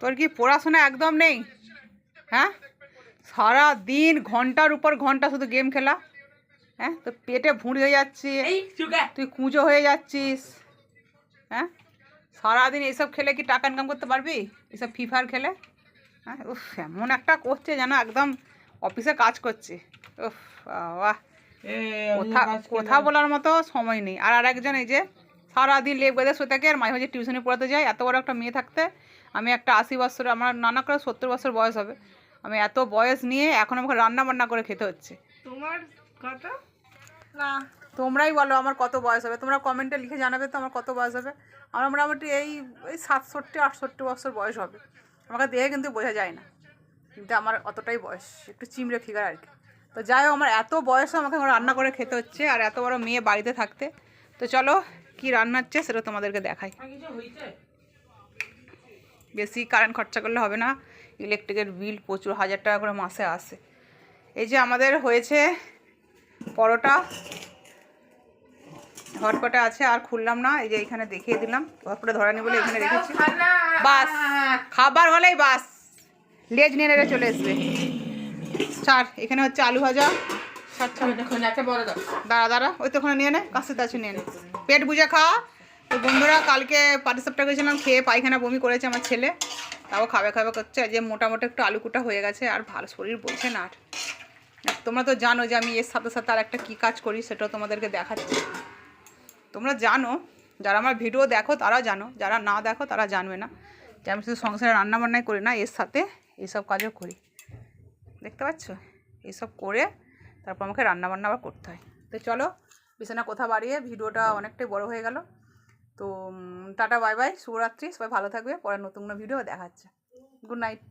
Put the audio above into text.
তোর কি পড়াশোনা একদম নেই? হ্যাঁ, সারা দিন ঘন্টার উপর ঘন্টা শুধু গেম খেলা। হ্যাঁ, তোর পেটে ভুঁড়ি হয়ে যাচ্ছে, তুই কুঁজো হয়ে যাচ্ছিস। হ্যাঁ, সারাদিন এইসব খেলে কি টাকা ইনকাম করতে পারবি? এইসব ফ্রি ফায়ার খেলে? হ্যাঁ, উফ, এমন একটা করছে যেন একদম অফিসে কাজ করছে। উফ বাবা, কথা বলার মতো সময় নেই। আর আরেকজন এই যে সারাদিন লেপ বেঁধে শুয়ে থাকে, আর মাঝে মাঝে টিউশনে পড়াতে যায়। এত বড় একটা মেয়ে থাকতে, আমি একটা 80 বছর, আমার নানা করে 70 বছর বয়স হবে, আমি এত বয়স নিয়ে এখন আমাকে রান্না বান্না করে খেতে হচ্ছে। তোমার কত? না, তোমরাই বলো আমার কত বয়স হবে, তোমরা কমেন্টে লিখে জানাবে তো আমার কত বয়স হবে। আমার মোটামুটি এই 67-68 বছর বয়স হবে। আমাকে দেখে কিন্তু বোঝা যায় না, কিন্তু আমার অতটাই বয়স, একটু চিমড়ে ফিগার আর কি। তো যাই হোক, আমার এত বয়সও আমাকে রান্না করে খেতে হচ্ছে, আর এত বড় মেয়ে বাড়িতে থাকতে। তো চলো কি রান্না হচ্ছে সেটা তোমাদেরকে দেখাই। বেশি কারেন্ট খরচা করলে হবে না, ইলেকট্রিকের বিল প্রচুর, 1000 টাকা করে মাসে আসে। এই যে আমাদের হয়েছে পরোটা, হটপটে আছে, আর খুললাম না, এই যে এখানে দেখিয়ে দিলাম, হটপটে ধরানি বলে এখানে রেখেছি। বাস খাবার হলেই বাস লেজ নিয়ে নেড়ে চলে আসবে। ছাড়, এখানে হচ্ছে আলু ভাজা। দাঁড়া দাঁড়া, ওই তো ওখানে নিয়ে নে, কাশিতে আছে, নিয়ে নে, পেট বুঝে খা। তো বন্ধুরা, কালকে পাটিসাপটা গেছিলাম, খেয়ে পায়খানা বমি করেছে আমার ছেলে, তাও খাবে খাবে করছে। যে মোটামুটি একটু আলু কুটা হয়ে গেছে, আর ভালো শরীর বলছে না। আর তোমরা তো জানো যে আমি এর সাথে সাথে আর একটা কী কাজ করি, সেটাও তোমাদেরকে দেখাচ্ছি। তোমরা জানো, যারা আমার ভিডিও দেখো তারা জানো, যারা না দেখো তারা জানবে না যে আমি শুধু সংসারে রান্নাবান্নাই করি না, এর সাথে এইসব কাজও করি। দেখতে পাচ্ছ, এইসব করে তারপর আমাকে রান্নাবান্না আবার করতে হয়। তো চলো, বিছানা কথা বাড়িয়ে ভিডিওটা অনেকটাই বড় হয়ে গেল। তো টাটা, বাই বাই, শুভরাত্রি, সবাই ভালো থাকবে। পরে নতুন ভিডিও দেখাচ্ছে। Good night.